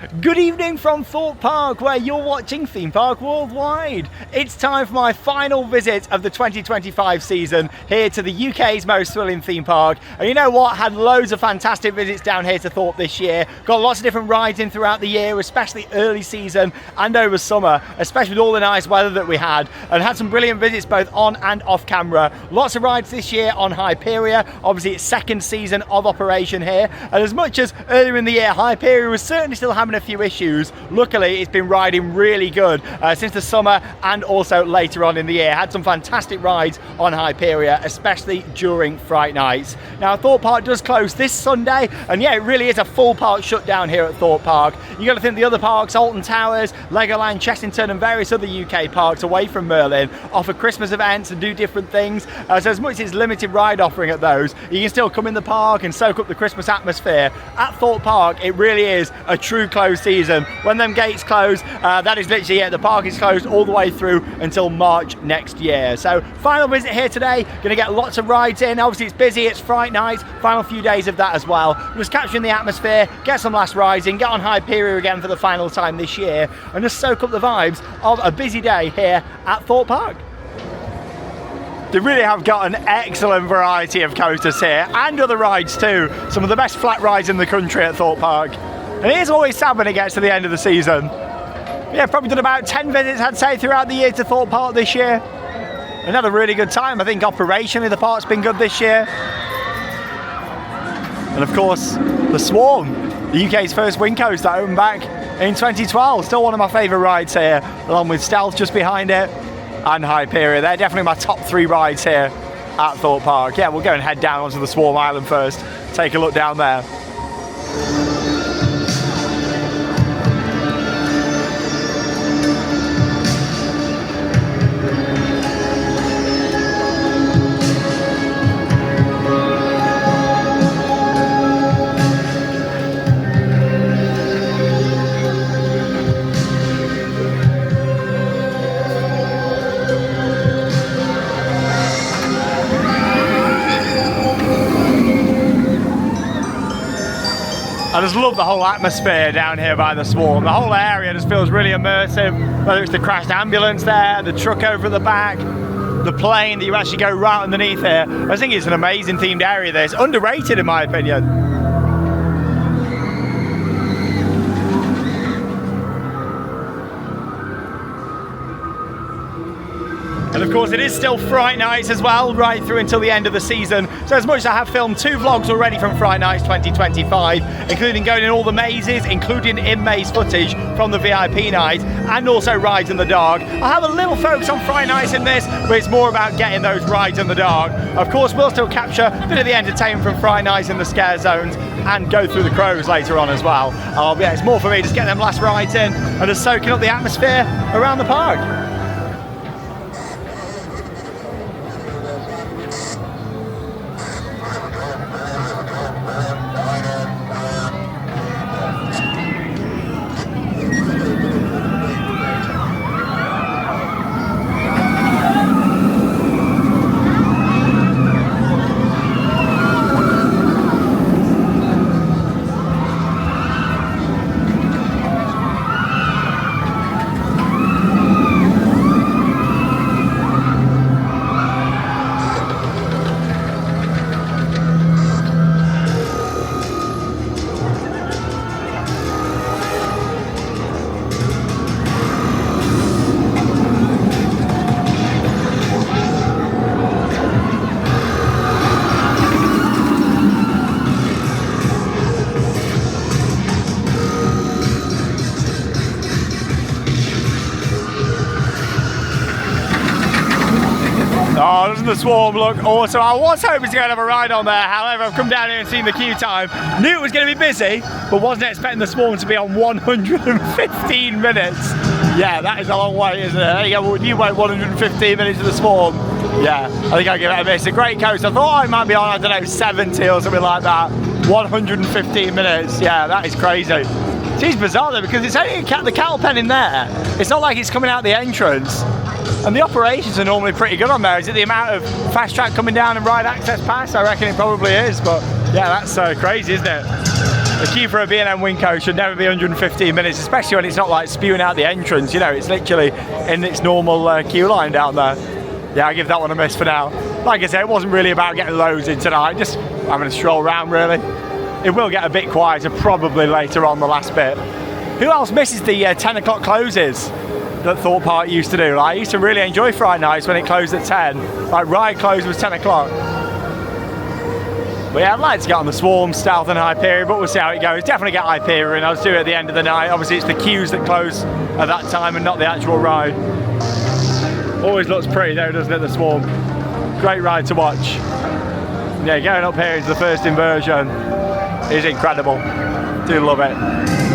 Good evening from Thorpe Park, where you're watching Theme Park Worldwide. It's time for my final visit of the 2025 season here to the UK's most thrilling theme park. And you know what? Had loads of fantastic visits down here to Thorpe this year. Got lots of different rides in throughout the year, especially early season and over summer, especially with all the nice weather that we had. And had some brilliant visits both on and off camera. Lots of rides this year on Hyperia. Obviously it's second season of operation here. And as much as earlier in the year, Hyperia was certainly still having a few issues, luckily it's been riding really good since the summer and also later on in the year. Had some fantastic rides on Hyperia, especially during Fright Nights. Now Thorpe Park does close this Sunday, and yeah, it really is a full park shutdown here at Thorpe Park. You got to think the other parks, Alton Towers, Legoland, Chessington and various other UK parks away from Merlin offer Christmas events and do different things, so as much as it's limited ride offering at those, you can still come in the park and soak up the Christmas atmosphere. At Thorpe Park it really is a true closed season. When them gates close, that is literally it. The park is closed all the way through until March next year. So final visit here today, gonna get lots of rides in. Obviously it's busy, it's Fright Nights, final few days of that as well. Just capturing the atmosphere, get some last rides in, get on Hyperia again for the final time this year, and just soak up the vibes of a busy day here at Thorpe Park. They really have got an excellent variety of coasters here and other rides too. Some of the best flat rides in the country at Thorpe Park. And it is always sad when it gets to the end of the season. Yeah, probably done about 10 visits I'd say throughout the year to Thorpe Park this year. And had a really good time. I think operationally the park's been good this year. And of course, the Swarm, the UK's first wind coaster that opened back in 2012. Still one of my favourite rides here, along with Stealth just behind it and Hyperia. They're definitely my top 3 rides here at Thorpe Park. Yeah, we'll go and head down onto the Swarm Island first. Take a look down there. I just love the whole atmosphere down here by the Swarm. The whole area just feels really immersive, whether it's the crashed ambulance there, the truck over at the back, the plane that you actually go right underneath here. I think it's an amazing themed area there. It's underrated in my opinion. And of course it is still Fright Nights as well, right through until the end of the season. So as much as I have filmed 2 vlogs already from Fright Nights 2025, including going in all the mazes, including in-maze footage from the VIP night, and also rides in the dark. I have a little focus on Fright Nights in this, but it's more about getting those rides in the dark. Of course we'll still capture a bit of the entertainment from Fright Nights in the scare zones, and go through the crows later on as well. Yeah, it's more for me just getting them last rides in, and just soaking up the atmosphere around the park. Oh, doesn't the Swarm look awesome? I was hoping to go and have a ride on there, however I've come down here and seen the queue time. Knew it was going to be busy, but wasn't expecting the Swarm to be on 115 minutes. Yeah, that is a long way, isn't it? There you go, well, you wait 115 minutes to the Swarm. Yeah, I think I'll give it a miss. A great coaster. I thought I might be on, I don't know, 70 or something like that. 115 minutes, yeah, that is crazy. It's bizarre though, because it's only the cattle pen in there. It's not like it's coming out the entrance. And the operations are normally pretty good on there. Is it the amount of fast track coming down and ride access pass? I reckon it probably is, but yeah, that's crazy, isn't it? The queue for a B&M Winco should never be 115 minutes, especially when it's not like spewing out the entrance, you know, it's literally in its normal queue line down there. Yeah, I give that one a miss for now. Like I said, it wasn't really about getting loads in tonight, just having a stroll around really. It will get a bit quieter probably later on the last bit. Who else misses the 10 o'clock closes that Thorpe Park used to do? Like, I used to really enjoy Fright Nights when it closed at 10. Like, ride close was 10 o'clock. But yeah, I'd like to get on the Swarm, Stealth and Hyperia, but we'll see how it goes. Definitely get Hyperia in, I'll do it at the end of the night. Obviously it's the queues that close at that time and not the actual ride. Always looks pretty though, doesn't it, the Swarm? Great ride to watch. Yeah, going up here into the first inversion is incredible. Do love it.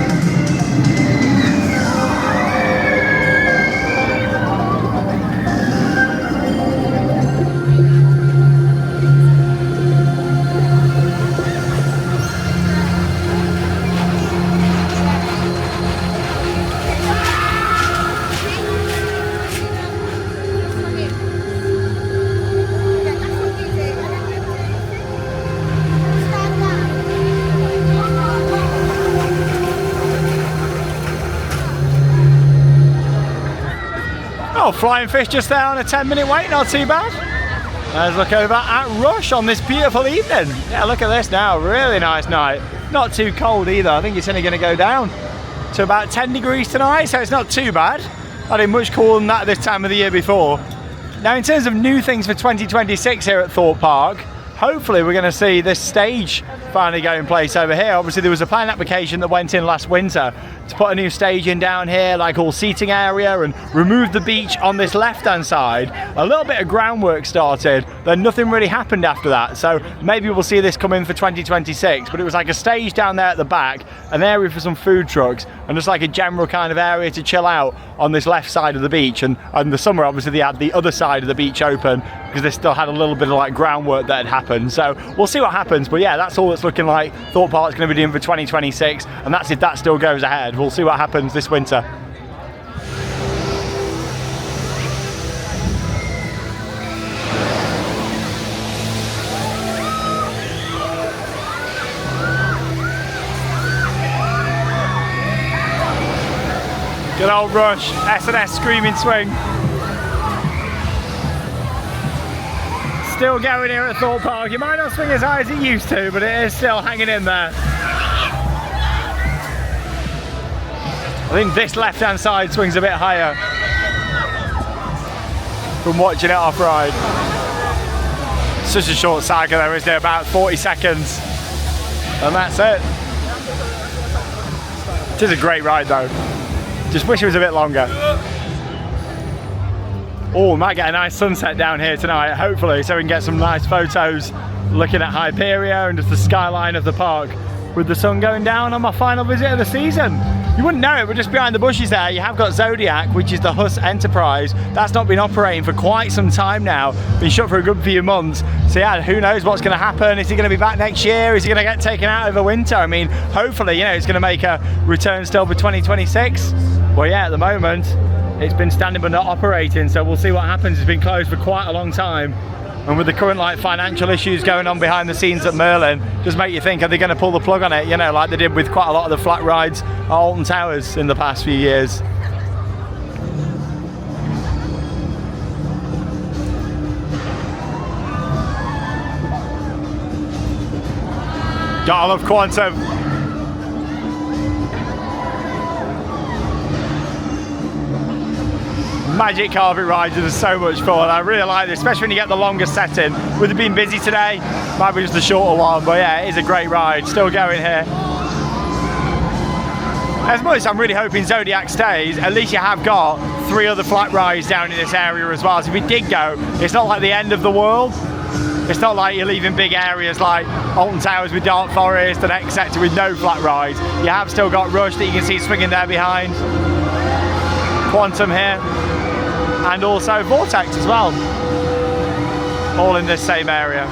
Oh, Flying Fish just there on a 10-minute wait, not too bad. Let's look over at Rush on this beautiful evening. Yeah, look at this now, really nice night. Not too cold either, I think it's only going to go down to about 10 degrees tonight, so it's not too bad. I did much cooler than that this time of the year before. Now in terms of new things for 2026 here at Thorpe Park, hopefully we're going to see this stage finally go in place over here. Obviously there was a plan application that went in last winter to put a new stage in down here, like all seating area, and remove the beach on this left hand side. A little bit of groundwork started, then nothing really happened after that, so maybe we'll see this come in for 2026. But it was like a stage down there at the back, an area for some food trucks, and just like a general kind of area to chill out on this left side of the beach. And in the summer obviously they had the other side of the beach open because they still had a little bit of like groundwork that had happened. So we'll see what happens, but yeah, that's all it's looking like Thorpe Park's going to be doing for 2026, and that's if that still goes ahead. We'll see what happens this winter. Good old Rush, S&S Screaming Swing. Still going here at Thorpe Park. It might not swing as high as it used to, but it is still hanging in there. I think this left-hand side swings a bit higher from watching it off-ride. Such a short cycle there, isn't it? About 40 seconds. And that's it. It is a great ride though. Just wish it was a bit longer. Oh, we might get a nice sunset down here tonight, hopefully, so we can get some nice photos looking at Hyperia and just the skyline of the park with the sun going down on my final visit of the season. You wouldn't know it, but just behind the bushes there, you have got Zodiac, which is the Huss Enterprise. That's not been operating for quite some time now. Been shut for a good few months. So yeah, who knows what's going to happen? Is he going to be back next year? Is he going to get taken out over winter? I mean, hopefully, you know, it's going to make a return still for 2026. Well, yeah, at the moment, it's been standing but not operating, so we'll see what happens. It's been closed for quite a long time. And with the current like financial issues going on behind the scenes at Merlin, just make you think, are they going to pull the plug on it? You know, like they did with quite a lot of the flat rides at Alton Towers in the past few years. Gotta love Quantum. Magic carpet rides are so much fun. I really like this, especially when you get the longer setting. With it being busy today, might be just a shorter one, but yeah, it is a great ride. Still going here. As much as I'm really hoping Zodiac stays, at least you have got 3 other flat rides down in this area as well. So if it did go, it's not like the end of the world. It's not like you're leaving big areas like Alton Towers with Dark Forest and X Sector with no flat rides. You have still got Rush that you can see swinging there behind. Quantum here. And also Vortex as well, all in this same area.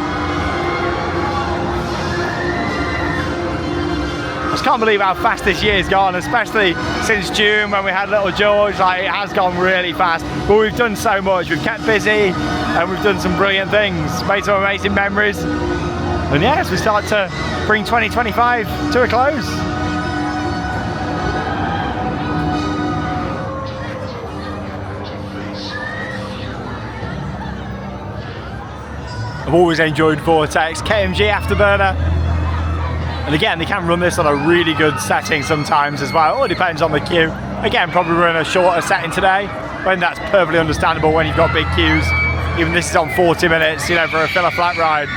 I just can't believe how fast this year's gone, especially since June when we had Little George. Like, it has gone really fast, but we've done so much. We've kept busy and we've done some brilliant things, made some amazing memories. And yes, we start to bring 2025 to a close. I've always enjoyed Vortex, KMG Afterburner. And again, they can run this on a really good setting sometimes as well. It all depends on the queue. Again, probably run a shorter setting today, when that's perfectly understandable when you've got big queues. Even this is on 40 minutes, you know, for a filler flat ride.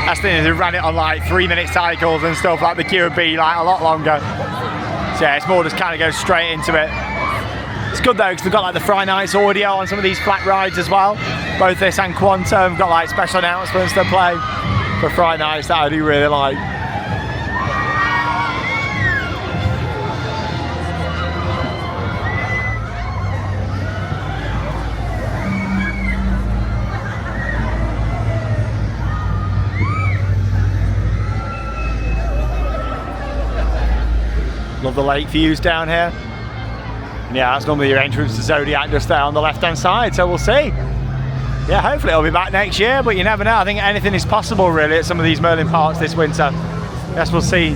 That's the thing, they ran it on like 3-minute cycles and stuff, like the queue would be like a lot longer. So yeah, it's more just kind of go straight into it. It's good though, because we've got like the Fright Nights audio on some of these flat rides as well. Both this and Quantum, we've got like special announcements to play for Fright Nights that I do really like. Love the lake views down here. Yeah, that's normally your entrance to Zodiac just there on the left hand side, so we'll see. Yeah, hopefully it'll be back next year, but you never know. I think anything is possible really at some of these Merlin parks this winter. Yes, we'll see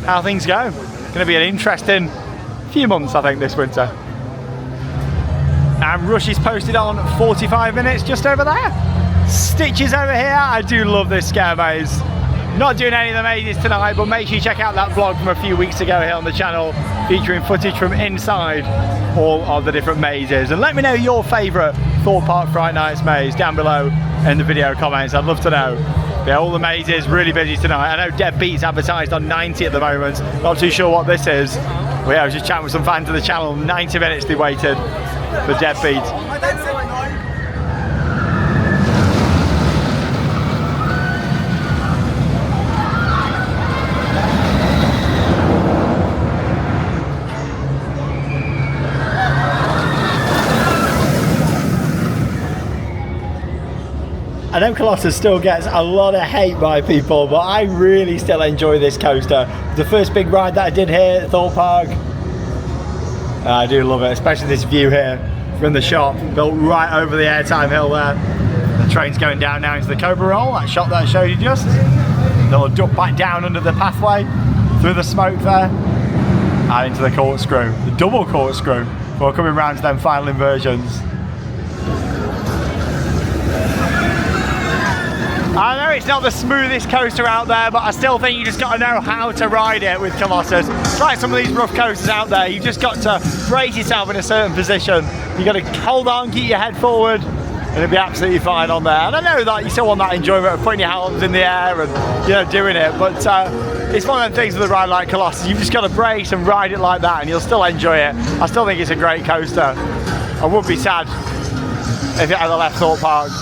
how things go. It's going to be an interesting few months, I think, this winter. And Rush is posted on 45 minutes just over there. Stitches over here. I do love this scare maze. Not doing any of the mazes tonight, but make sure you check out that vlog from a few weeks ago here on the channel, featuring footage from inside all of the different mazes. And let me know your favourite Thorpe Park Fright Nights maze down below in the video comments. I'd love to know. Yeah, all the mazes really busy tonight. I know Dead Beat's advertised on 90 at the moment. Not too sure what this is. Well, yeah, I was just chatting with some fans of the channel. 90 minutes they waited for Dead Beat. I know Colossus still gets a lot of hate by people, but I really still enjoy this coaster. The first big ride that I did here at Thorpe Park. I do love it, especially this view here from the shop, built right over the airtime hill there. The train's going down now into the Cobra Roll, that shot that I showed you just. They'll duck back down under the pathway, through the smoke there, and into the corkscrew, the double corkscrew, before coming round to them final inversions. I know it's not the smoothest coaster out there, but I still think you just got to know how to ride it with Colossus. It's like some of these rough coasters out there, you've just got to brace yourself in a certain position. You've got to hold on, keep your head forward, and it'll be absolutely fine on there. And I know that you still want that enjoyment of putting your arms in the air and, you know, doing it, but it's one of the things with a ride like Colossus, you've just got to brace and ride it like that and you'll still enjoy it. I still think it's a great coaster. I would be sad if it had left Thorpe Park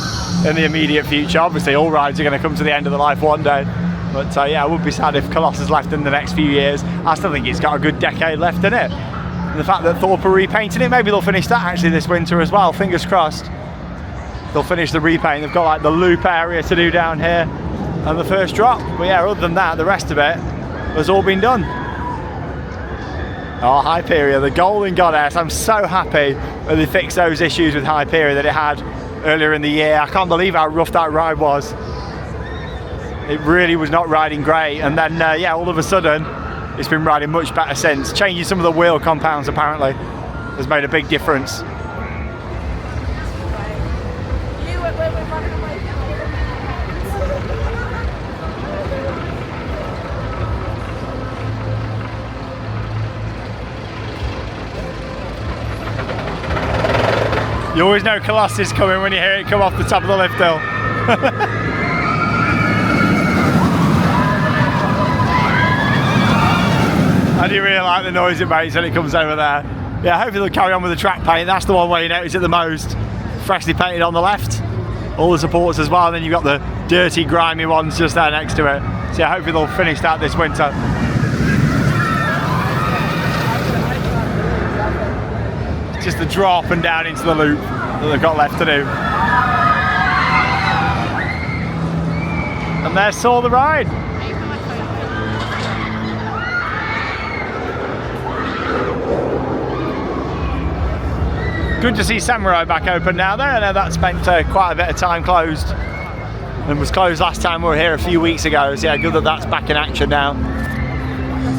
in the immediate future. Obviously all rides are going to come to the end of their life one day, but yeah, I would be sad if Colossus left in the next few years. I still think it's got a good decade left in it, and the fact that Thorpe are repainting it, maybe they'll finish that actually this winter as well, fingers crossed. They'll finish the repaint. They've got like the loop area to do down here and the first drop, but yeah, other than that, the rest of it has all been done. Oh, Hyperia, the golden goddess. I'm so happy that they fixed those issues with Hyperia that it had earlier in the year. I can't believe how rough that ride was. It really was not riding great, and then yeah, all of a sudden it's been riding much better since. Changing some of the wheel compounds apparently has made a big difference. You always know Colossus is coming when you hear it come off the top of the lift hill. I do really like the noise it makes when it comes over there. Yeah, hopefully they'll carry on with the track paint. That's the one where you notice it the most. Freshly painted on the left, all the supports as well, and then you've got the dirty, grimy ones just there next to it. So yeah, hopefully they'll finish that this winter. Just the drop and down into the loop that they've got left to do. And there's Saw the Ride. Good to see Samurai back open now though. I know that spent quite a bit of time closed and was closed last time we were here a few weeks ago. So yeah, good that that's back in action now.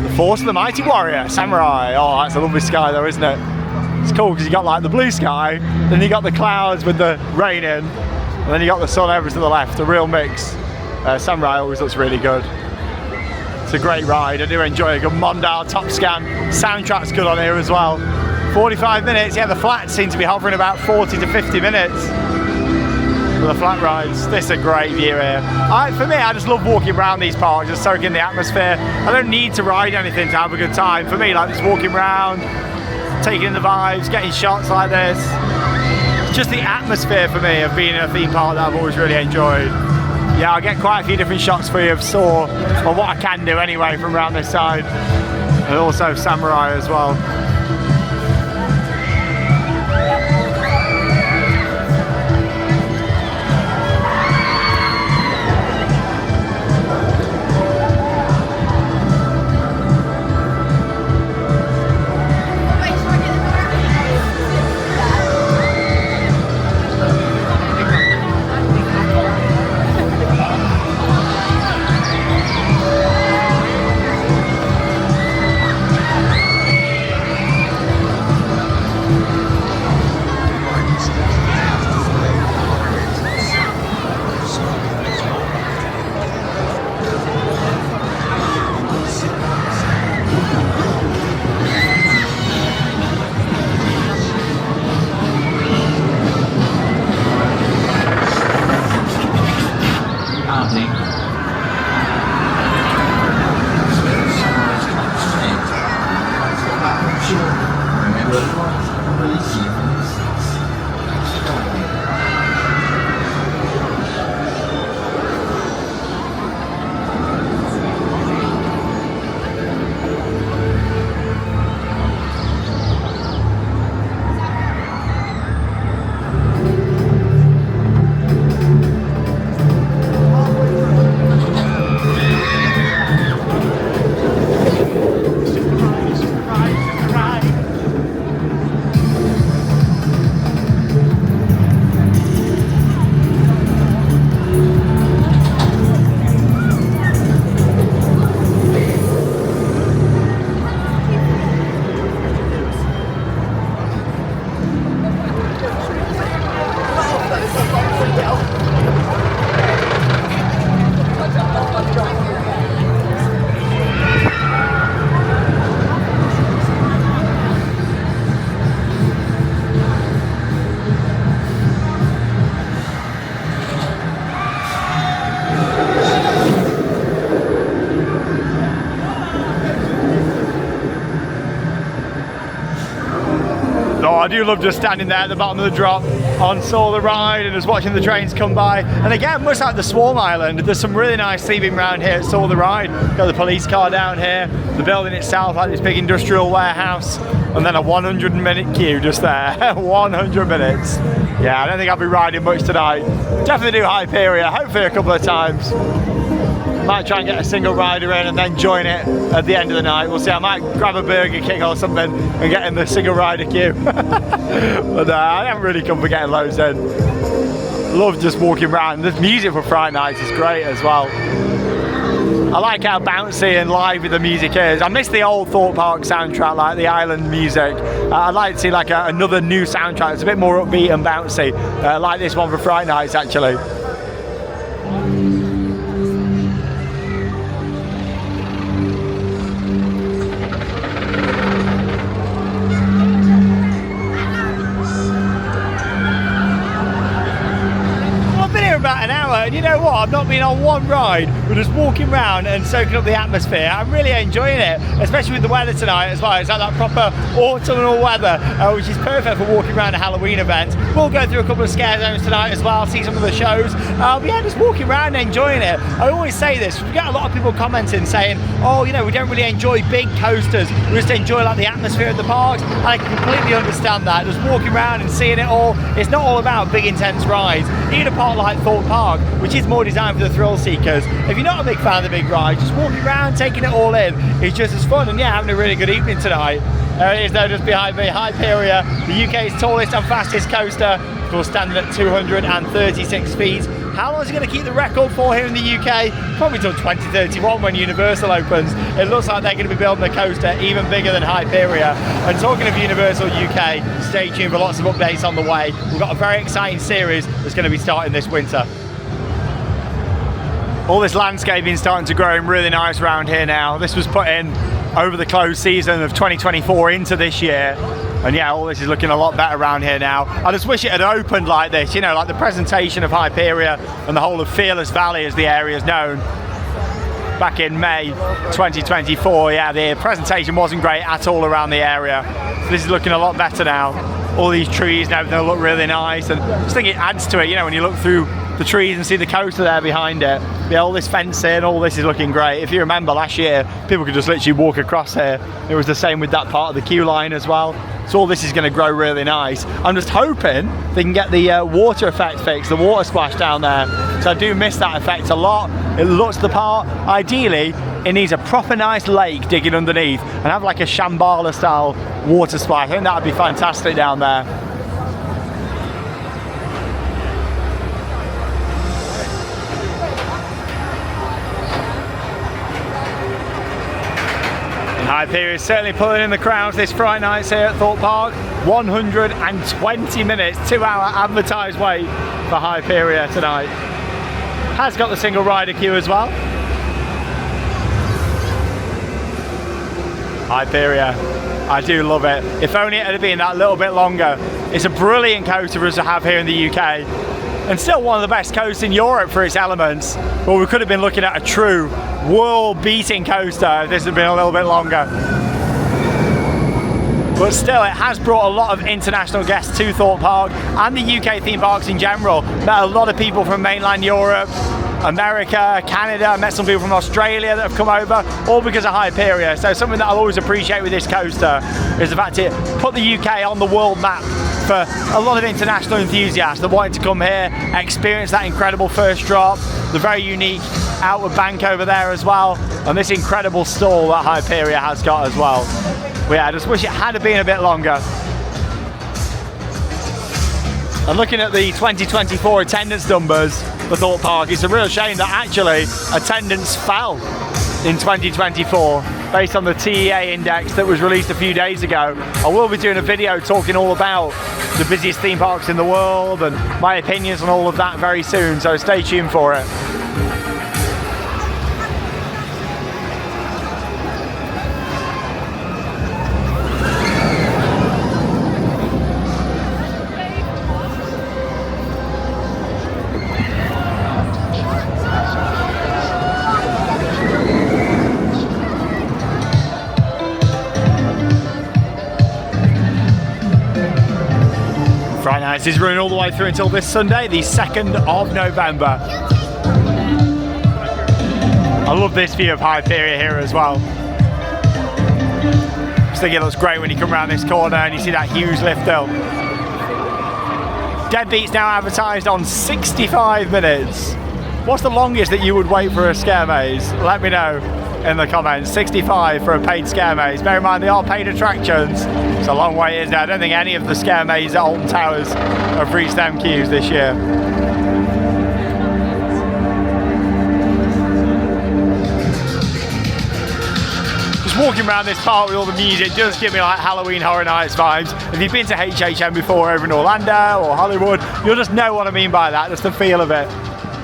The Force of the Mighty Warrior, Samurai. Oh, that's a lovely sky though, isn't it? It's cool because you got like the blue sky, then you got the clouds with the rain in, and then you got the sun over to the left, a real mix. Samurai always looks really good. It's a great ride. I do enjoy a good Mondale top scan. Soundtrack's good on here as well. 45 minutes, yeah, the flats seem to be hovering about 40 to 50 minutes for the flat rides. This is a great view here. For me, I just love walking around these parks, just soaking the atmosphere. I don't need to ride anything to have a good time. For me, like just walking around, taking in the vibes, getting shots like this. It's just the atmosphere for me of being in a theme park that I've always really enjoyed. Yeah, I'll get quite a few different shots for you of Saw, or what I can do anyway from around this side. And also Samurai as well. I do love just standing there at the bottom of the drop on Saw the Ride and just watching the trains come by. And again, much like the Swarm Island, there's some really nice theming around here at Saw the Ride. Got the police car down here, the building itself, like this big industrial warehouse, and then a 100-minute queue just there. 100 minutes. Yeah, I don't think I'll be riding much tonight. Definitely do Hyperia, hopefully a couple of times. Might try and get a single rider in and then join it at the end of the night. We'll see. I might grab a Burger King or something and get in the single rider queue. But I haven't really come for getting loads in. Love just walking around. The music for Fright Nights is great as well. I like how bouncy and lively the music is. I miss the old Thorpe Park soundtrack, like the island music. I'd like to see like another new soundtrack that's a bit more upbeat and bouncy, like this one for Fright Nights actually. About an hour, and you know what, I've not been on one ride. We're just walking around and soaking up the atmosphere. I'm really enjoying it, especially with the weather tonight as well. It's like that proper autumnal weather, which is perfect for walking around a Halloween event. We'll go through a couple of scare zones tonight as well, see some of the shows. But yeah, just walking around and enjoying it. I always say this, we get a lot of people commenting saying, oh, you know, we don't really enjoy big coasters, we just enjoy like the atmosphere of the parks. And I can completely understand that. Just walking around and seeing it all, it's not all about big intense rides. Even a park like Thorpe Park, which is more designed for the thrill seekers, if you're not a big fan of the big rides, just walking around taking it all in is just as fun. And yeah, having a really good evening tonight. There it is though, just behind me, Hyperia, the UK's tallest and fastest coaster, of course standing at 236 feet. How long is it going to keep the record for here in the UK? Probably till 2031 when Universal opens. It looks like they're going to be building a coaster even bigger than Hyperia. And talking of Universal UK, stay tuned for lots of updates on the way. We've got a very exciting series that's going to be starting this winter. All this landscaping is starting to grow really nice around here now. This was put in over the closed season of 2024 into this year. And yeah, all this is looking a lot better around here now. I just wish it had opened like this, you know, like the presentation of Hyperia and the whole of Fearless Valley as the area is known. Back in May 2024, yeah, the presentation wasn't great at all around the area. So this is looking a lot better now. All these trees and everything look really nice. And I just think it adds to it, you know, when you look through the trees and see the coaster there behind it. Yeah, all this fencing, all this is looking great. If you remember last year, people could just literally walk across here. It was the same with that part of the queue line as well. So all this is going to grow really nice. I'm just hoping they can get the water effect fixed, the water splash down there. So I do miss that effect a lot. It looks the part. Ideally, it needs a proper nice lake digging underneath and have like a Shambhala style water splash. I think that would be fantastic down there. Hyperia is certainly pulling in the crowds this Fright Nights here at Thorpe Park. 120 minutes, 2-hour advertised wait for Hyperia tonight. Has got the single rider queue as well. Hyperia, I do love it. If only it had been that little bit longer. It's a brilliant coaster for us to have here in the UK. And still one of the best coasters in Europe for its elements. But we could have been looking at a true world-beating coaster if this had been a little bit longer. But still, it has brought a lot of international guests to Thorpe Park and the UK theme parks in general. Met a lot of people from mainland Europe, America, Canada, met some people from Australia that have come over, all because of Hyperia. So something that I'll always appreciate with this coaster is the fact it put the UK on the world map for a lot of international enthusiasts that wanted to come here, experience that incredible first drop, the very unique outward bank over there as well, and this incredible stall that Hyperia has got as well. But yeah, I just wish it had been a bit longer. And looking at the 2024 attendance numbers for Thorpe Park, it's a real shame that actually attendance fell in 2024 based on the TEA index that was released a few days ago. I will be doing a video talking all about the busiest theme parks in the world and my opinions on all of that very soon, so stay tuned for it. Fright Nights is running all the way through until this Sunday, the 2nd of November. I love this view of Hyperia here as well. I just think it looks great when you come around this corner and you see that huge lift hill. Deadbeat's now advertised on 65 minutes. What's the longest that you would wait for a scare maze? Let me know in the comments. 65 for a paid scare maze. Bear in mind they are paid attractions. It's a long way, isn't it? I don't think any of the scare mazes at Alton Towers have reached them queues this year. Just walking around this park with all the music does give me like Halloween Horror Nights vibes. If you've been to HHN before over in Orlando or Hollywood, you'll just know what I mean by that, just the feel of it.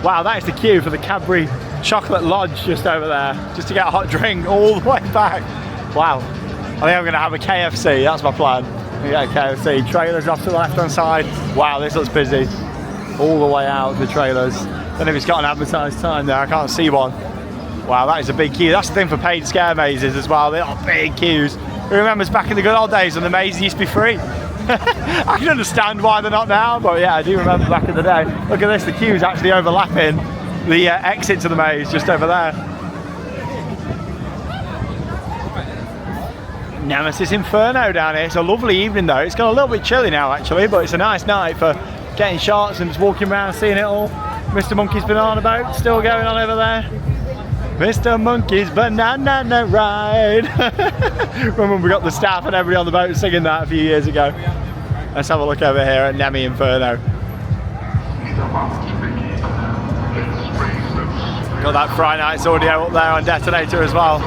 Wow, that is the queue for the Cadbury Chocolate Lodge just over there, just to get a hot drink all the way back. Wow, I think I'm going to have a KFC, that's my plan. Yeah, KFC, trailers off to the left hand side. Wow, this looks busy. All the way out, the trailers. I don't know if it's got an advertised time there, I can't see one. Wow, that is a big queue. That's the thing for paid scare mazes as well, they are big queues. Who remembers back in the good old days when the mazes used to be free? I can understand why they're not now, but yeah, I do remember back in the day. Look at this, the queue's actually overlapping the exit to the maze just over there. Nemesis Inferno down here. It's a lovely evening though. It's got a little bit chilly now actually, but it's a nice night for getting shots and just walking around and seeing it all. Mr. Monkey's Banana Boat still going on over there. Mr. Monkey's banana ride. Remember when we got the staff and everybody on the boat singing that a few years ago? Let's have a look over here at Nemi Inferno. Got that Fright Nights audio up there on Detonator as well.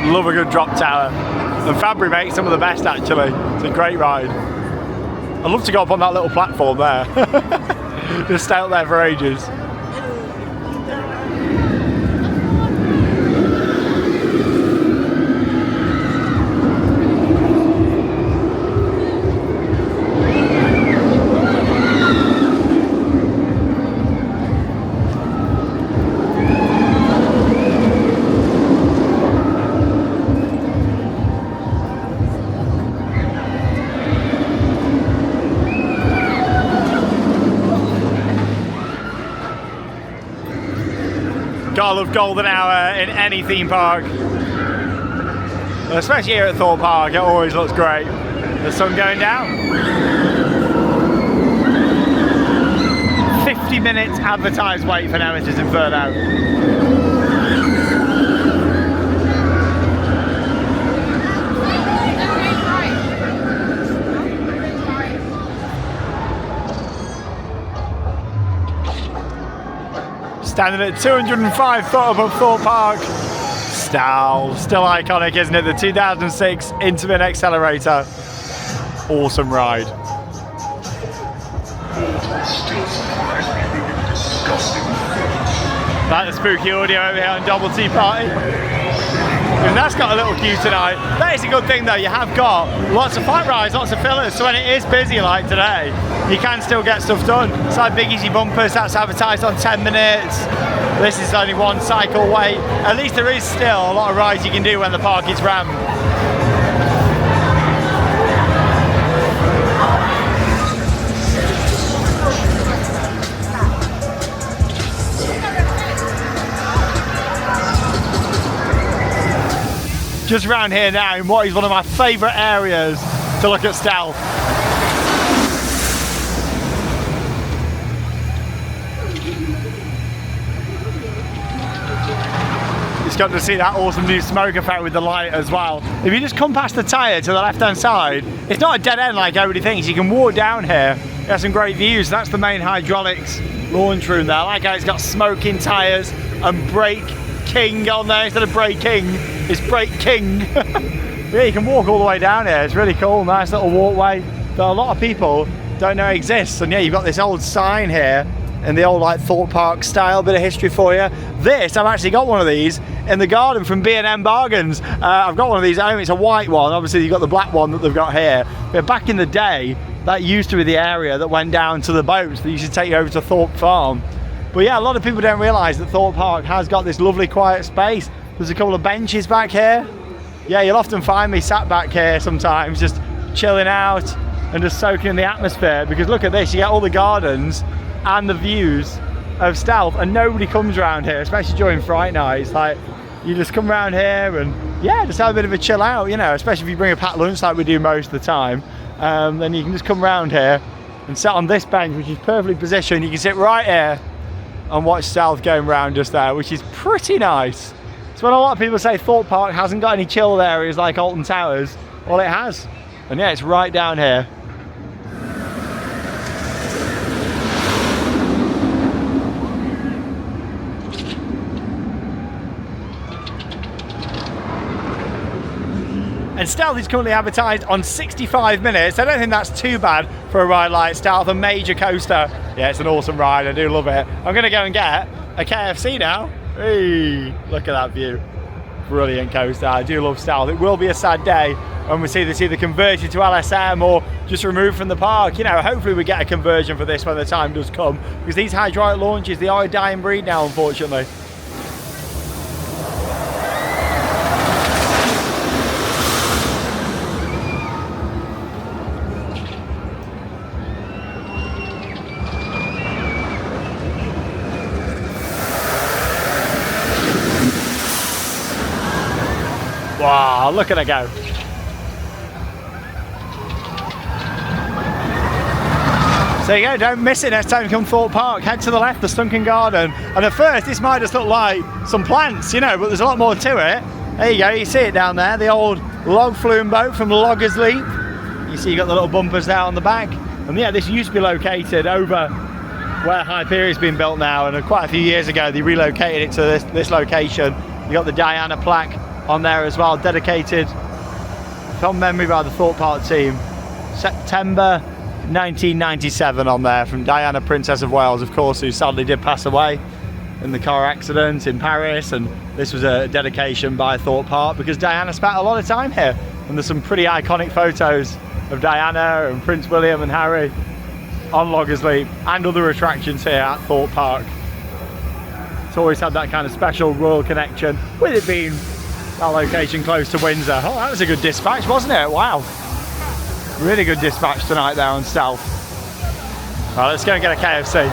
Love a good drop tower. And Fabry makes some of the best actually. It's a great ride. I'd love to go up on that little platform there. Just stay up there for ages. Gotta love golden hour in any theme park. Especially here at Thorpe Park, it always looks great. The sun going down. 50 minutes advertised wait for Nemesis Inferno. Standing at 205 foot above Thorpe Park. Still iconic, isn't it? The 2006 Intamin Accelerator. Awesome ride. Like the spooky audio over here on Double T Party. And that's got a little queue tonight. That is a good thing though, you have got lots of fight rides, lots of fillers, so when it is busy like today, you can still get stuff done. It's like Big Easy Bumpers, that's advertised on 10 minutes. This is only one cycle wait. At least there is still a lot of rides you can do when the park is rammed. Just around here now in what is one of my favourite areas to look at stealth. Just got to see that awesome new smoke effect with the light as well. If you just come past the tyre to the left hand side, it's not a dead end like everybody thinks. You can walk down here, you have some great views. That's the main hydraulics launch room there. I like how it's got smoking tyres and brake king on there instead of braking. It's Brake King. Yeah, you can walk all the way down here. It's really cool, nice little walkway that a lot of people don't know exists. And yeah, you've got this old sign here in the old like Thorpe Park style, bit of history for you. This, I've actually got one of these in the garden from B&M Bargains. I've got one of these at home, it's a white one. Obviously you've got the black one that they've got here. But back in the day, that used to be the area that went down to the boats that used to take you over to Thorpe Farm. But yeah, a lot of people don't realise that Thorpe Park has got this lovely quiet space. There's a couple of benches back here. Yeah, you'll often find me sat back here sometimes, just chilling out and just soaking in the atmosphere, because look at this, you get all the gardens and the views of Stealth, and nobody comes around here, especially during Fright Nights. Like, you just come around here and yeah, just have a bit of a chill out, you know, especially if you bring a packed lunch like we do most of the time. Then you can just come around here and sit on this bench, which is perfectly positioned. You can sit right here and watch Stealth going round just there, which is pretty nice. So when a lot of people say Thorpe Park hasn't got any chilled areas like Alton Towers, well it has. And yeah, it's right down here. And Stealth is currently advertised on 65 minutes. I don't think that's too bad for a ride like Stealth, a major coaster. Yeah, it's an awesome ride, I do love it. I'm gonna go and get a KFC now. Hey, look at that view. Brilliant coaster, I do love Stealth. It will be a sad day when we see this either converted to LSM or just removed from the park. You know, hopefully we get a conversion for this when the time does come, because these hydraulic launches, they are a dying breed now, unfortunately. Wow, look at her go. So there you go, don't miss it next time you come Thorpe Park. Head to the left, the Sunken Garden. And at first, this might just look like some plants, you know, but there's a lot more to it. There you go, you see it down there, the old log flume boat from Loggers Leap. You see you got the little bumpers there on the back. And yeah, this used to be located over where Hyperia has been built now, and quite a few years ago they relocated it to this location. You got the Diana plaque on there as well, dedicated from memory by the Thorpe Park team. September 1997 on there, from Diana, Princess of Wales, of course, who sadly did pass away in the car accident in Paris, and this was a dedication by Thorpe Park because Diana spent a lot of time here, and there's some pretty iconic photos of Diana and Prince William and Harry on Loggers Leap and other attractions here at Thorpe Park. It's always had that kind of special royal connection, with it being that location close to Windsor. Oh, that was a good dispatch, wasn't it? Wow. Really good dispatch tonight there on Stealth. Right, let's go and get a KFC.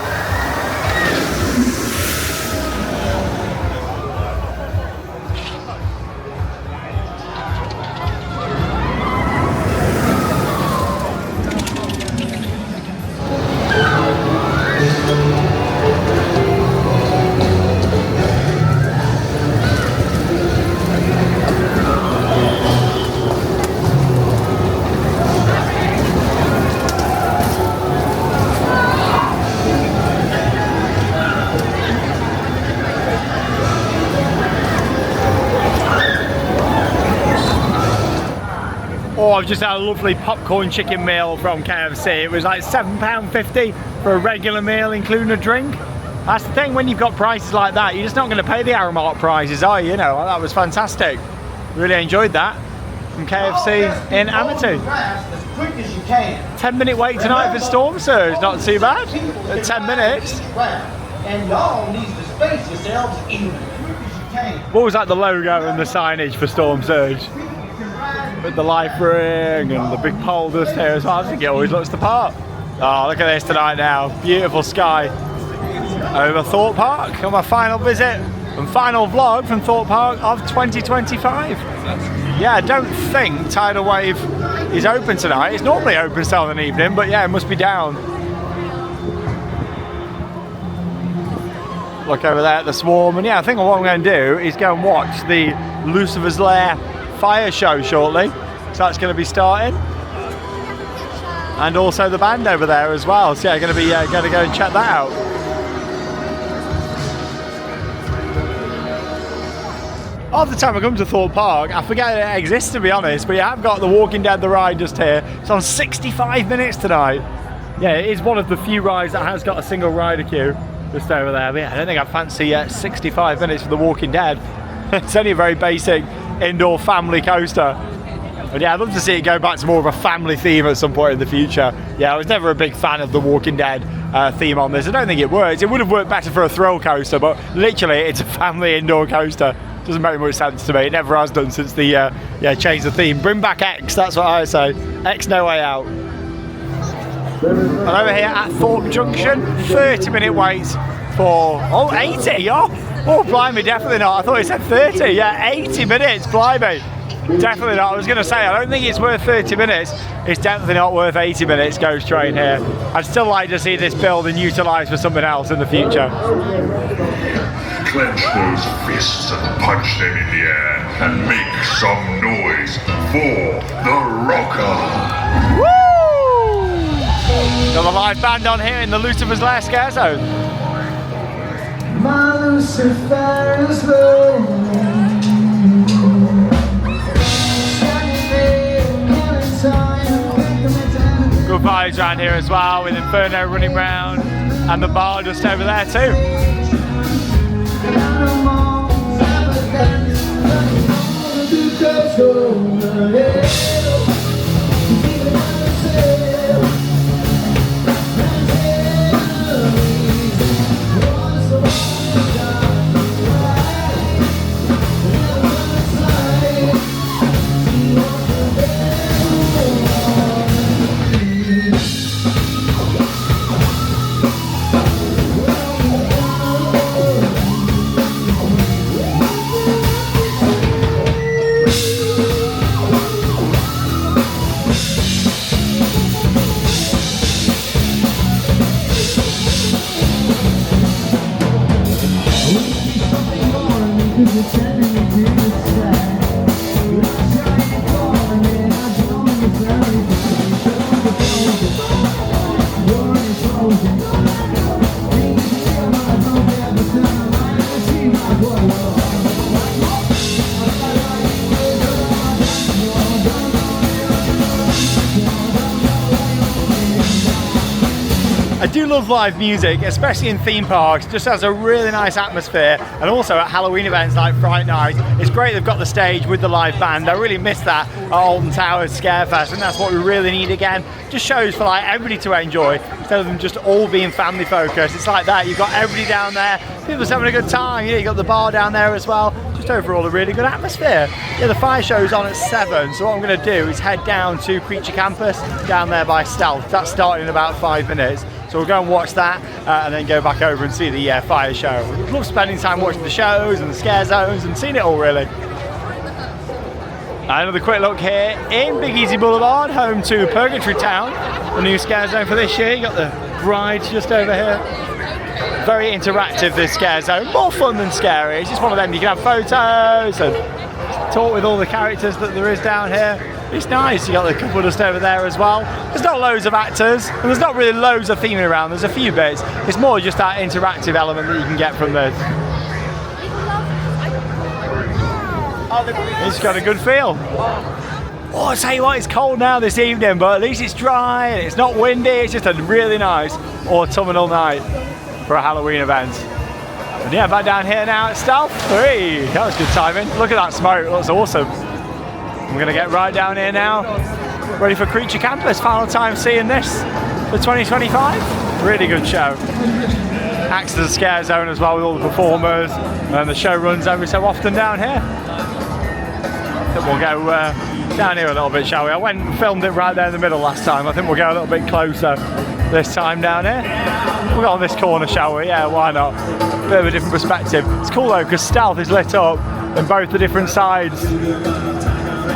Oh, I've just had a lovely popcorn chicken meal from KFC. It was like £7.50 for a regular meal, including a drink. That's the thing, when you've got prices like that, you're just not going to pay the Aramark prices, are you? You know, that was fantastic. Really enjoyed that from KFC in Amity. As quick as you can. 10-minute wait tonight for Storm Surge, not too bad. At 10 minutes. And y'all need to space yourselves even as quick as you can. What was like the logo and the signage for Storm Surge? With the life ring and the big pole dust here as well. I think it always looks the part. Oh, look at this tonight now. Beautiful sky over Thorpe Park on my final visit and final vlog from Thorpe Park of 2025. Yeah, I don't think Tidal Wave is open tonight. It's normally open Southern evening, but yeah, it must be down. Look over there at the swarm, and yeah, I think what I'm going to do is go and watch the Lucifer's Lair fire show shortly. So that's going to be starting, and also the band over there as well. So yeah, going to go and check that out. Half the time I come to Thorpe Park, I forget it exists, to be honest, but yeah, I've got The Walking Dead, the ride just here. It's on 65 minutes tonight. Yeah, it is one of the few rides that has got a single rider queue just over there. But yeah, I don't think I fancy 65 minutes for The Walking Dead. It's only a very basic indoor family coaster. But yeah, I'd love to see it go back to more of a family theme at some point in the future. Yeah, I was never a big fan of The Walking Dead theme on this. I don't think it works. It would have worked better for a thrill coaster, but literally it's a family indoor coaster. Doesn't make much sense to me. It never has done since the changed the theme. Bring back X, that's what I say. X no way out. And over here at Thorpe Junction, 30-minute wait for 80. Oh, blimey, definitely not. I thought it said 30. Yeah, 80 minutes, blimey. Definitely not. I was going to say, I don't think it's worth 30 minutes. It's definitely not worth 80 minutes Ghost Train here. I'd still like to see this building utilised for something else in the future. Clench those fists and punch them in the air and make some noise for the Rocker. Woo! Got the live band on here in the Lucifer's Lair Scare Zone. My Lucifer is rolling. Good vibes around here as well, with Inferno running round and the bar just over there too. I do love live music, especially in theme parks. Just has a really nice atmosphere, and also at Halloween events like Fright Nights. It's great they've got the stage with the live band. I really miss that at Alton Towers Scarefest, and that's what we really need again. Just shows for like everybody to enjoy instead of them just all being family focused. It's like that. You've got everybody down there, people's having a good time. You know, you've got the bar down there as well. Just overall a really good atmosphere. Yeah, the fire show's on at 7, so what I'm going to do is head down to Creature Campus down there by Stealth. That's starting in about 5 minutes. So we'll go and watch that and then go back over and see the fire show. I love spending time watching the shows and the scare zones and seeing it all really. Another quick look here in Big Easy Boulevard, home to Purgatory Town, the new scare zone for this year. You got the rides just over here. Very interactive, this scare zone. More fun than scary. It's just one of them you can have photos and talk with all the characters that there is down here. It's nice. You got the couple just over there as well. There's not loads of actors, and there's not really loads of theming around. There's a few bits. It's more just that interactive element that you can get from this. It's got a good feel. Oh, I tell you what, it's cold now this evening, but at least it's dry and it's not windy. It's just a really nice autumnal night for a Halloween event. And yeah, back down here now at Stealth. Hey, that was good timing. Look at that smoke, it looks awesome. We're going to get right down here now, ready for Creature Campus. Final time seeing this for 2025. Really good show. Acts as a scare zone as well with all the performers, and the show runs every so often down here. I think we'll go down here a little bit, shall we? I went and filmed it right there in the middle last time. I think we'll go a little bit closer this time down here. We'll go on this corner, shall we? Yeah, why not? Bit of a different perspective. It's cool though, because Stealth is lit up in both the different sides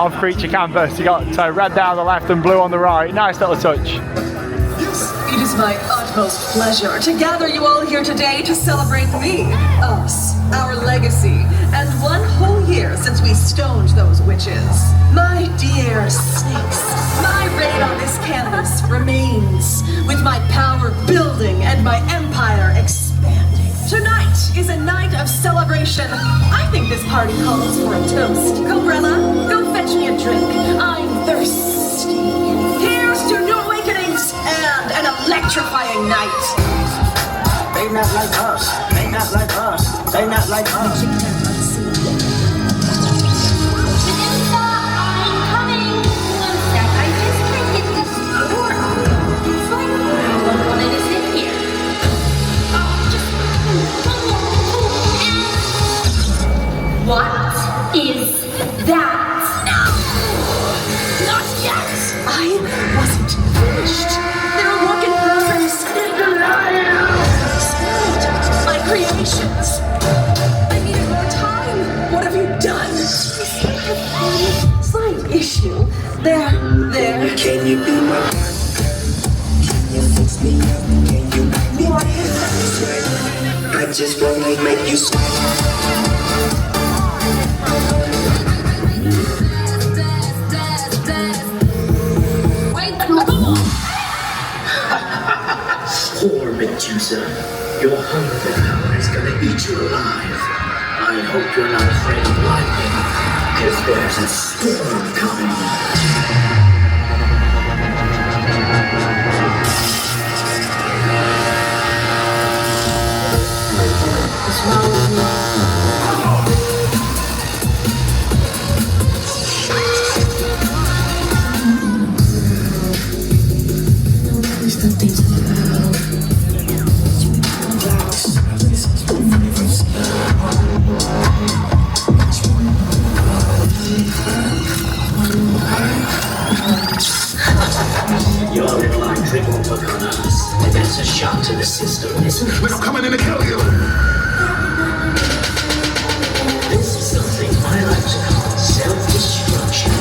of Creature Campus. You got red down the left and blue on the right. Nice little touch. It is my utmost pleasure to gather you all here today to celebrate me, us, our legacy, and 1 whole year since we stoned those witches. My dear snakes, my reign on this canvas remains, with my power building and my empire expanding. Tonight is a night of celebration. I think this party calls for a toast. Cumbrella, go fetch me a drink. I'm thirsty. Here's to new awakenings and an electrifying night. They not like us. They not like us. They not like us. What is that? No! Not yet! I wasn't finished. There are work in progress. My creations. I needed more time. What have you done? Slight issue. There. Can you be my Can you fix me up? Can you make me sweat? I just wanna make you sweat. Poor Medusa, your hunger power is gonna eat you alive. I hope you're not afraid of lightning, because there's a storm coming. What's wrong with me? Your little line trick won't work on us, and that's a shock to the system, isn't it? We're coming in to kill you! This is something I like to call self-destruction.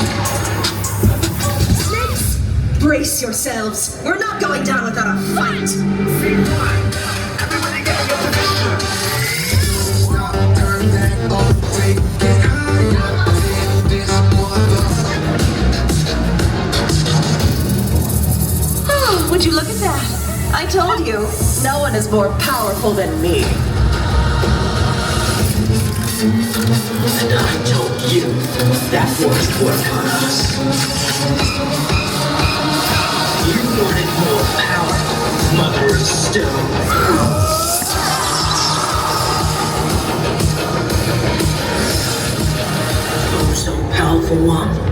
Snakes, brace yourselves. We're not going down without a fight. Everybody get your position! Turn that off. more powerful than me. And I told you that wouldn't work on us. You wanted more power, Mother of Stone. Oh, so powerful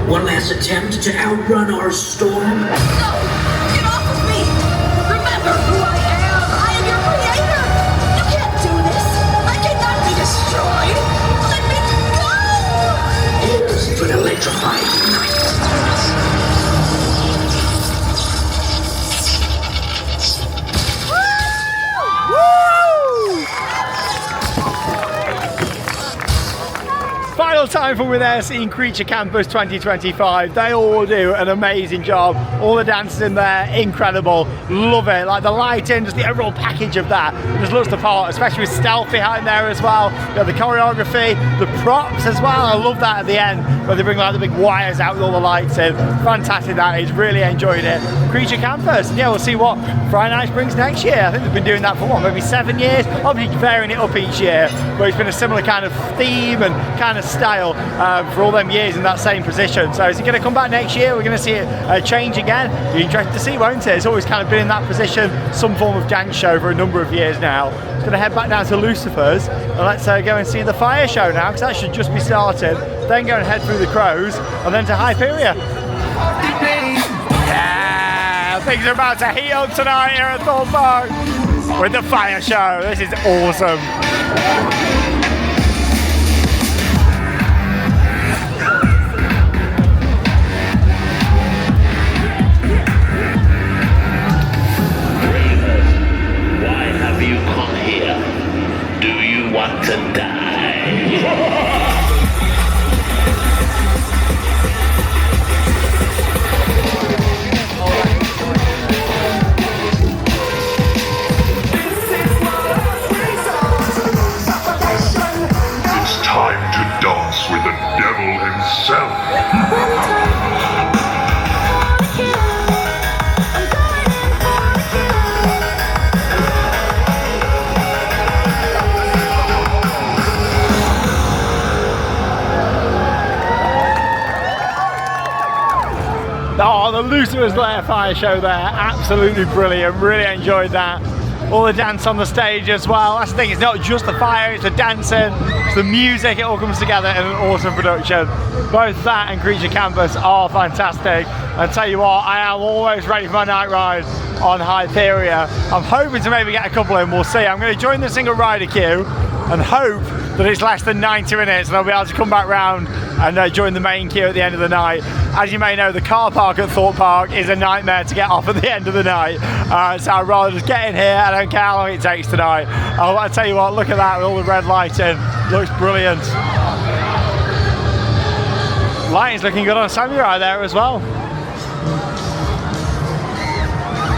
one last attempt to outrun our storm? No! Get off of me! Remember who I am! I am your creator! You can't do this! I cannot be destroyed! Let me go! Here's to an electrifying night. Final time for With Air seeing Creature Campus 2025. They all do an amazing job. All the dancers in there, incredible. Love it. Like the lighting, just the overall package of that just looks the part, especially with stealth behind there as well. You got the choreography, the props as well. I love that at the end where they bring like the big wires out with all the lights in. Fantastic that is. Really enjoyed it. Creature Campus. And yeah, we'll see what Fright Nights brings next year. I think they've been doing that for what, maybe 7 years? Obviously varying it up each year, but it's been a similar kind of theme and kind of style for all them years in that same position. So is it going to come back next year? We're going to see it change again. Be interested to see, won't it? It's always kind of been in that position, some form of dance show for a number of years now. It's going to head back down to Lucifer's and let's go and see the fire show now, because that should just be started. Then go and head through the Crows and then to Hyperia. Yeah, things are about to heat up tonight here at Thorpe Park with the fire show. This is awesome. Want to die? It's time to dance with the devil himself. Oh, the Lucifer's Lair fire show there, absolutely brilliant, really enjoyed that. All the dance on the stage as well. That's the thing, it's not just the fire, it's the dancing, it's the music, it all comes together in an awesome production. Both that and Creature Campus are fantastic. And tell you what, I am always ready for my night ride on Hyperia. I'm hoping to maybe get a couple in, we'll see. I'm going to join the single rider queue and hope that it's less than 90 minutes and I'll be able to come back round and join the main queue at the end of the night. As you may know, the car park at Thorpe Park is a nightmare to get off at the end of the night. So I'd rather just get in here, I don't care how long it takes tonight. I'll tell you what, look at that with all the red lighting, looks brilliant. Lighting's looking good on Samurai there as well.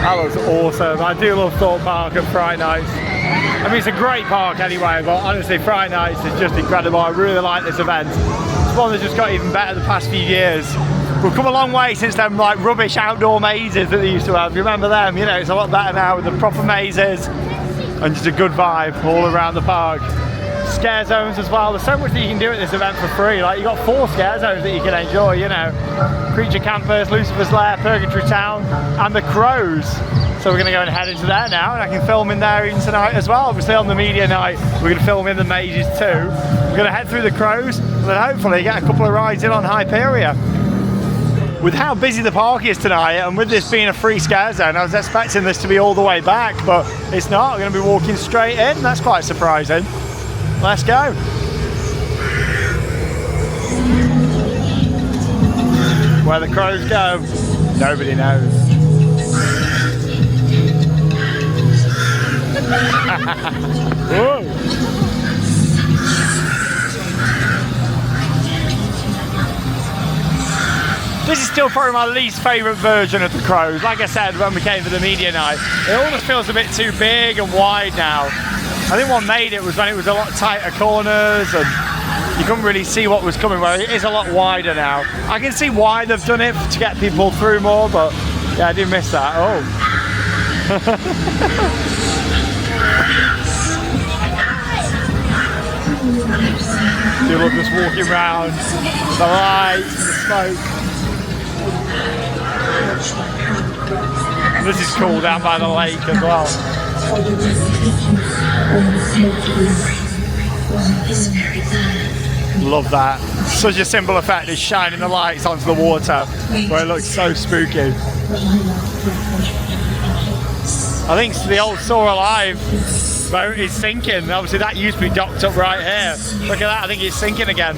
That looks awesome. I do love Thorpe Park and Fright Nights. I mean, it's a great park anyway, but honestly, Fright Nights is just incredible. I really like this event. It's one that's just got even better the past few years. We've come a long way since them like rubbish outdoor mazes that they used to have. You remember them? You know, it's a lot better now with the proper mazes and just a good vibe all around the park. Scare zones as well. There's so much that you can do at this event for free. Like you got 4 scare zones that you can enjoy, you know. Creature Campus, Lucifer's Lair, Purgatory Town, and the Crows. So we're going to go and head into there now, and I can film in there even tonight as well. Obviously on the media night, we're going to film in the mazes too. We're going to head through the Crows, and then hopefully get a couple of rides in on Hyperia. With how busy the park is tonight, and with this being a free scare zone, I was expecting this to be all the way back, but it's not. We're going to be walking straight in. That's quite surprising. Let's go. Where the Crows go, nobody knows. Whoa. This is still probably my least favourite version of the Crows. Like I said when we came for the media night, it almost feels a bit too big and wide now. I think what made it was when it was a lot tighter corners and you couldn't really see what was coming, where it is a lot wider now. I can see why they've done it to get people through more, but yeah, I do miss that. Oh. Do love just walking around, the lights, the smoke. This is cool down by the lake as well. Love that. Such a simple effect is shining the lights onto the water where it looks so spooky. I think the old Soar Alive boat is sinking. Obviously that used to be docked up right here. Look at that, I think it's sinking again.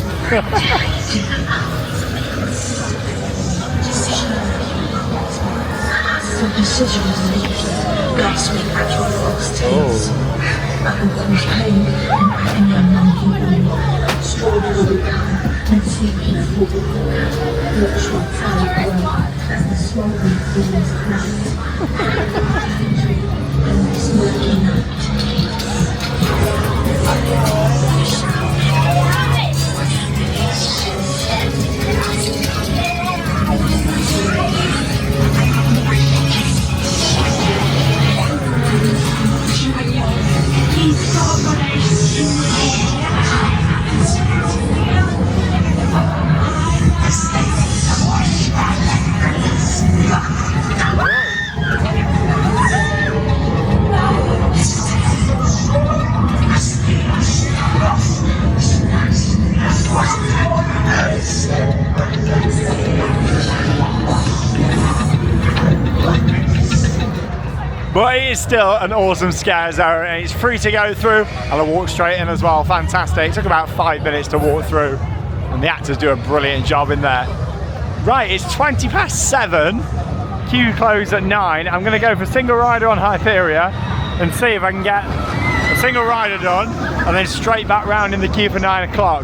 But it is still an awesome scare zone and it's free to go through and I walk straight in as well. Fantastic. It took about 5 minutes to walk through and the actors do a brilliant job in there. Right, it's 7:20. Queue closed at 9. I'm going to go for single rider on Hyperia and see if I can get a single rider done and then straight back round in the queue for 9 o'clock.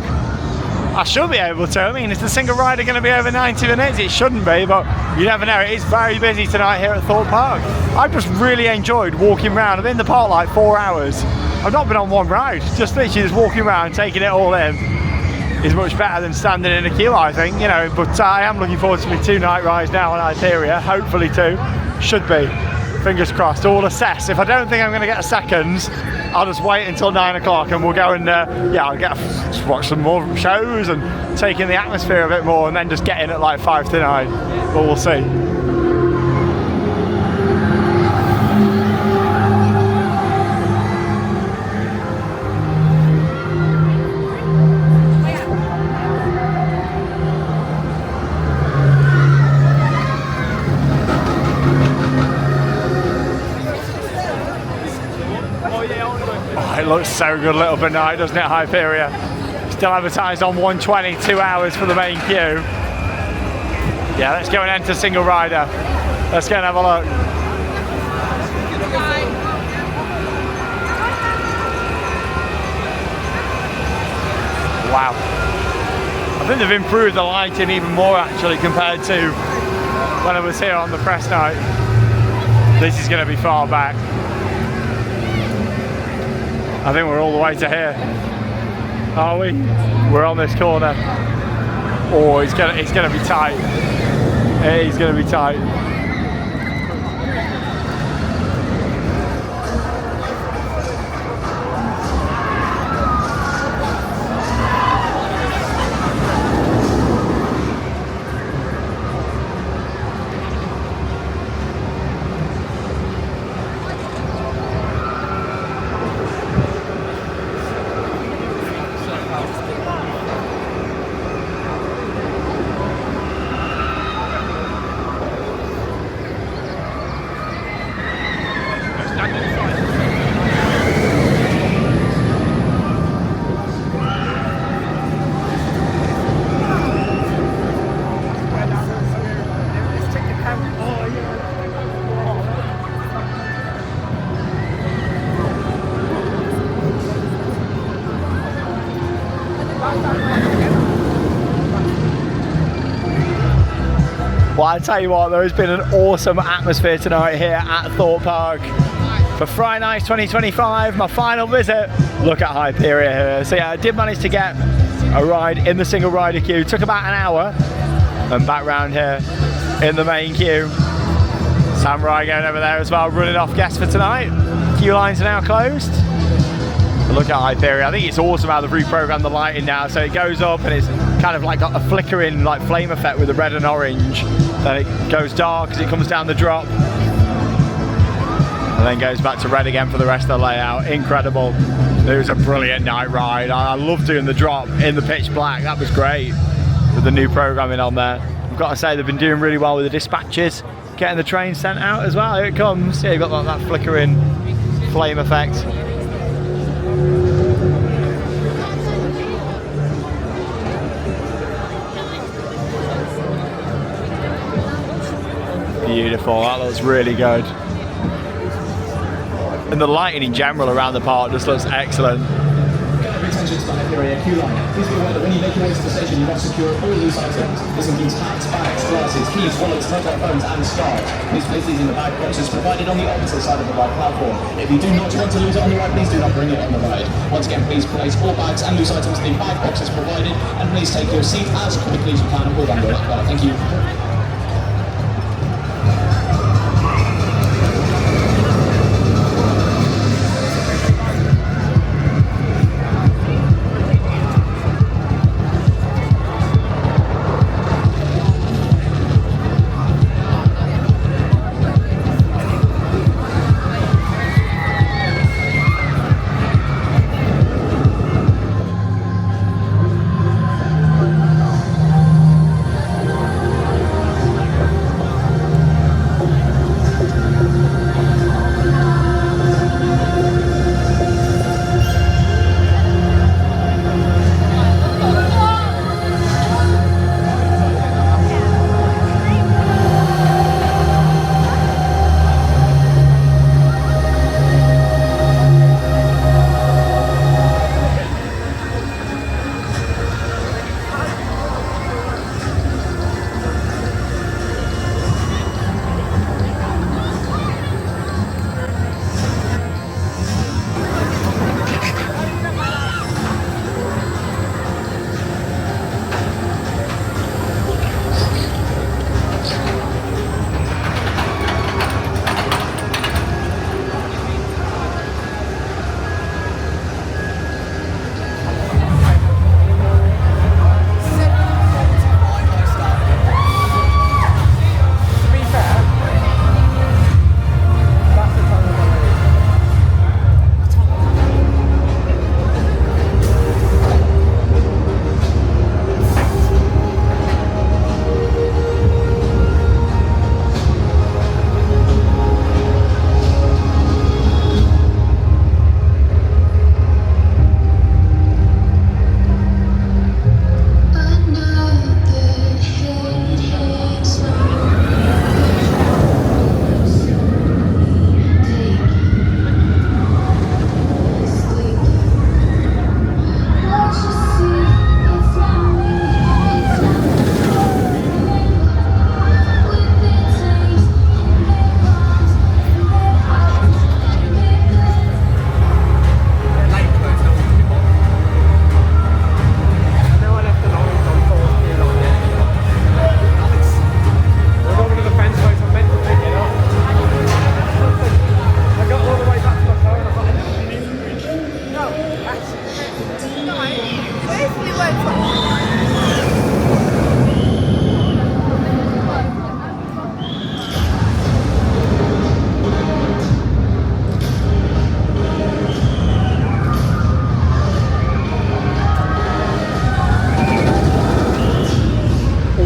I should be able to. I mean, is the single rider going to be over 90 minutes? It shouldn't be, but you never know. It is very busy tonight here at Thorpe Park. I've just really enjoyed walking around. I've been in the park like 4 hours. I've not been on one ride. Just literally just walking around, taking it all in is much better than standing in a queue, I think, you know. But I am looking forward to my 2 night rides now on Hyperia. Hopefully 2. Should be. Fingers crossed. We'll assess. If I don't think I'm going to get a second, I'll just wait until 9 o'clock and we'll go and I'll just watch some more shows and take in the atmosphere a bit more and then just get in at like 5 to 9. But we'll see. It looks so good little bit night, doesn't it, Hyperia? Still advertised on 120, 2 hours for the main queue. Yeah, let's go and enter single rider. Let's go and have a look. Wow. I think they've improved the lighting even more actually compared to when I was here on the press night. This is going to be far back. I think we're all the way to here. Are we? We're on this corner. Oh, it's gonna be tight. It is gonna be tight. Well, I tell you what, there has been an awesome atmosphere tonight here at Thorpe Park. For Fright Nights 2025, my final visit, look at Hyperia here. So yeah, I did manage to get a ride in the single rider queue. Took about an hour and back round here in the main queue. Samurai going over there as well, running off guests for tonight. Queue lines are now closed. Look at Hyperia. I think it's awesome how they've reprogrammed the lighting now. So it goes up and it's kind of like got a flickering like flame effect with the red and orange. Then it goes dark as it comes down the drop. And then goes back to red again for the rest of the layout. Incredible. It was a brilliant night ride. I love doing the drop in the pitch black. That was great with the new programming on there. I've got to say they've been doing really well with the dispatches, getting the train sent out as well. Here it comes. Yeah, you've got that flickering flame effect. Beautiful, that looks really good. And the lighting in general around the park just looks excellent. Attention to the Hyperia queue line. Please be aware that when you make your way to the station, you must secure all loose items. This includes hats, bags, glasses, keys, wallets, mobile phones, and scarves. Please place these in the bag boxes provided on the opposite side of the ride platform. If you do not want to lose it on the ride, please do not bring it on the ride. Once again, please place all bags and loose items in the bag boxes provided, and please take your seat as quickly as you can and pull down your lap bar. Thank you.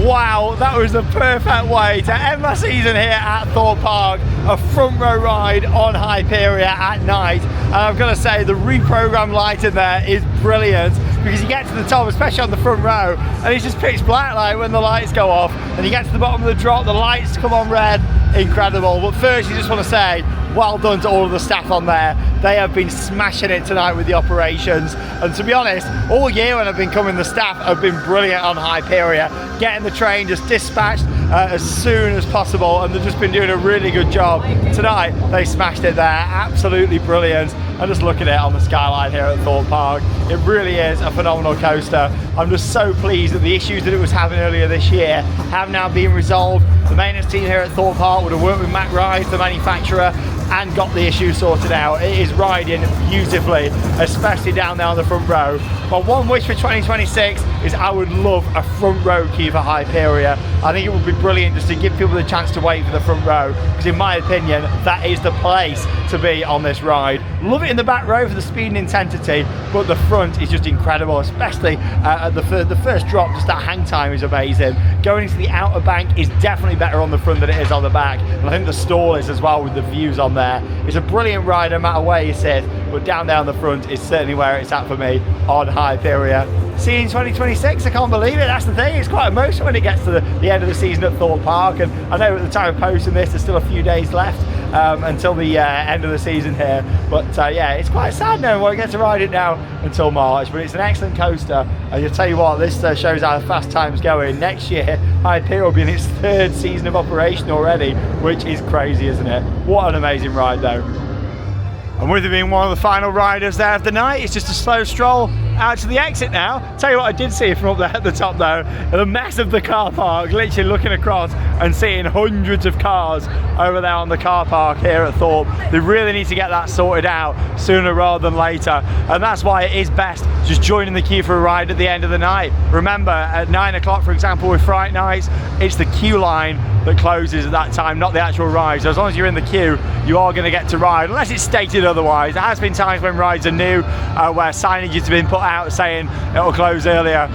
Wow, that was the perfect way to end my season here at Thorpe Park. A front row ride on Hyperia at night. And I've got to say, the reprogrammed lighting there is brilliant, because you get to the top, especially on the front row, and it's just pitch black like when the lights go off. And you get to the bottom of the drop, the lights come on red. Incredible. But first, you just want to say, well done to all of the staff on there. They have been smashing it tonight with the operations. And to be honest, all year when I've been coming, the staff have been brilliant on Hyperia, getting the train just dispatched as soon as possible, and they've just been doing a really good job. Tonight, they smashed it there, absolutely brilliant. And just look at it on the skyline here at Thorpe Park. It really is a phenomenal coaster. I'm just so pleased that the issues that it was having earlier this year have now been resolved. The maintenance team here at Thorpe Park would have worked with Mack Rides, the manufacturer, and got the issue sorted out. It is riding beautifully, especially down there on the front row. But one wish for 2026 is I would love a front row queue for Hyperia. I think it would be brilliant just to give people the chance to wait for the front row, because in my opinion, that is the place to be on this ride. Love it in the back row for the speed and intensity, but the front is just incredible, especially at the first drop. Just that hang time is amazing. Going into the outer bank is definitely better on the front than it is on the back, and I think the stall is as well with the views on there. It's a brilliant ride no matter where you sit, but down there on the front is certainly where it's at for me on Hyperia. See you in 2026, I can't believe it. That's the thing, it's quite emotional when it gets to the end of the season at Thorpe Park, and I know at the time of posting this there's still a few days left until the end of the season here, but yeah, it's quite sad knowing we get to ride it now until March, but it's an excellent coaster, and you'll tell you what, this shows how fast time's going. Next year Hyperia will be in its 3rd season of operation already, which is crazy, isn't it? What an amazing ride though. And with it being one of the final riders there of the night, it's just a slow stroll out to the exit now. Tell you what I did see from up there at the top though, the mess of the car park, literally looking across and seeing hundreds of cars over there on the car park here at Thorpe. They really need to get that sorted out sooner rather than later, and that's why it is best just joining the queue for a ride at the end of the night. Remember, at 9 o'clock, for example, with Fright Nights, it's the queue line that closes at that time, not the actual ride. So as long as you're in the queue, you are going to get to ride, unless it's stated otherwise. There has been times when rides are new where signage has been put out saying it'll close earlier.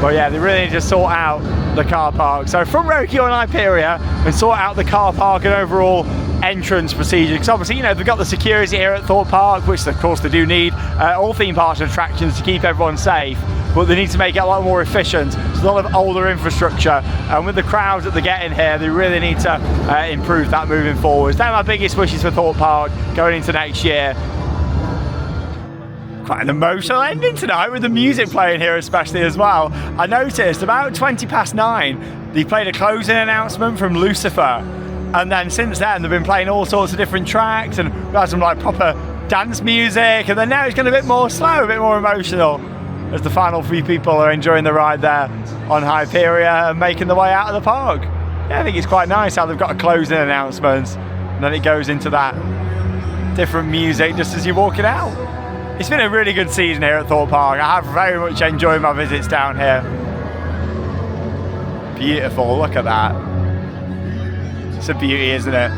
But yeah, they really need to sort out the car park. So front row queue on Hyperia and sort out the car park and overall entrance procedure, because obviously, you know, they've got the security here at Thorpe Park, which of course they do need, all theme parks and attractions to keep everyone safe, but they need to make it a lot more efficient. There's a lot of older infrastructure, and with the crowds that they're getting here, they really need to improve that moving forwards. They're my biggest wishes for Thorpe Park going into next year. Quite an emotional ending tonight with the music playing here especially as well. I noticed about 9:20 they played a closing announcement from Lucifer, and then since then they've been playing all sorts of different tracks, and we had some like proper dance music, and then now it's getting a bit more slow, a bit more emotional as the final few people are enjoying the ride there on Hyperia and making the way out of the park. Yeah, I think it's quite nice how they've got a closing announcement and then it goes into that different music just as you're walking out. It's been a really good season here at Thorpe Park. I have very much enjoyed my visits down here. Beautiful, look at that. It's a beauty, isn't it?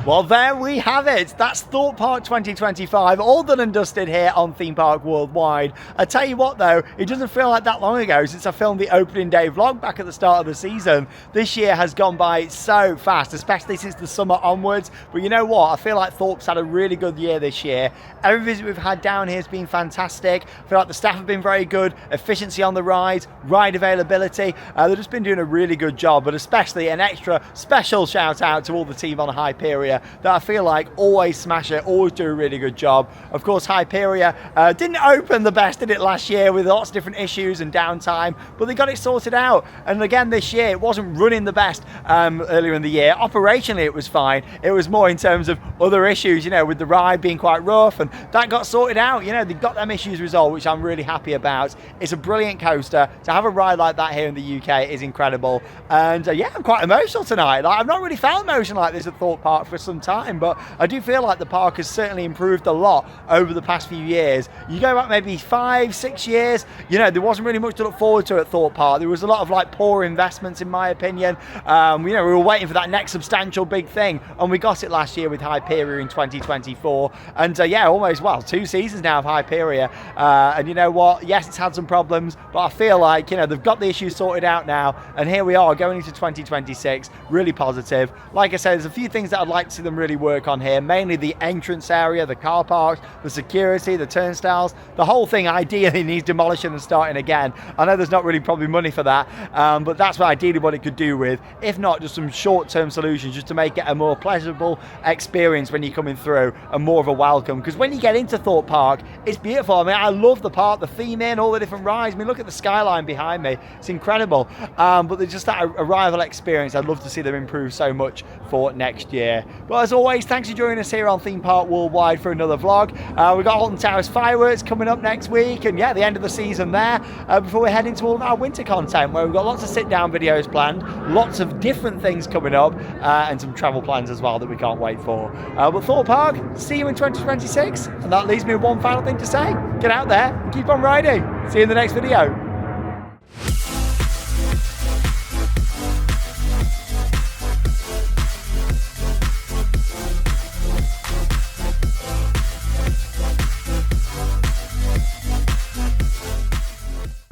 Well, there we have it. That's Thorpe Park 2025, all done and dusted here on Theme Park Worldwide. I tell you what though, it doesn't feel like that long ago since I filmed the opening day vlog back at the start of the season. This year has gone by so fast, especially since the summer onwards. But you know what? I feel like Thorpe's had a really good year this year. Every visit we've had down here has been fantastic. I feel like the staff have been very good. Efficiency on the rides, ride availability. They've just been doing a really good job, but especially an extra special shout out to all the team on Hyperia that I feel like always smash it, always do a really good job. Of course, Hyperia didn't open the best, did it, last year with lots of different issues and downtime, but they got it sorted out. And again this year, it wasn't running the best earlier in the year. Operationally, it was fine. It was more in terms of other issues, you know, with the ride being quite rough, and that got sorted out. You know, they got them issues resolved, which I'm really happy about. It's a brilliant coaster. To have a ride like that here in the UK is incredible. And yeah, I'm quite emotional tonight. Like, I've not really felt emotion like this at Thorpe Park for some time, but I do feel like the park has certainly improved a lot over the past few years. You go back maybe 5-6 years, you know, there wasn't really much to look forward to at Thorpe Park. There was a lot of like poor investments in my opinion. You know, we were waiting for that next substantial big thing, and we got it last year with Hyperia in 2024, and yeah, almost, well, 2 seasons now of Hyperia, and you know what, yes, it's had some problems, but I feel like, you know, they've got the issues sorted out now, and here we are going into 2026, really positive. Like I said, there's a few things that I'd like to see them really work on here, mainly the entrance area, the car parks, the security, the turnstiles. The whole thing ideally needs demolishing and starting again. I know there's not really probably money for that, but that's what ideally what it could do with, if not just some short-term solutions just to make it a more pleasurable experience when you're coming through and more of a welcome. Because when you get into Thorpe Park, it's beautiful. I mean, I love the park, the theme in, all the different rides. I mean, look at the skyline behind me. It's incredible. But there's just that arrival experience. I'd love to see them improve so much for next year. But as always, thanks for joining us here on Theme Park Worldwide for another vlog. We've got Alton Towers fireworks coming up next week, and yeah, the end of the season there, before we head into all of our winter content, where we've got lots of sit-down videos planned, lots of different things coming up, and some travel plans as well that we can't wait for. But Thorpe Park, see you in 2026, and that leaves me with one final thing to say. Get out there and keep on riding. See you in the next video.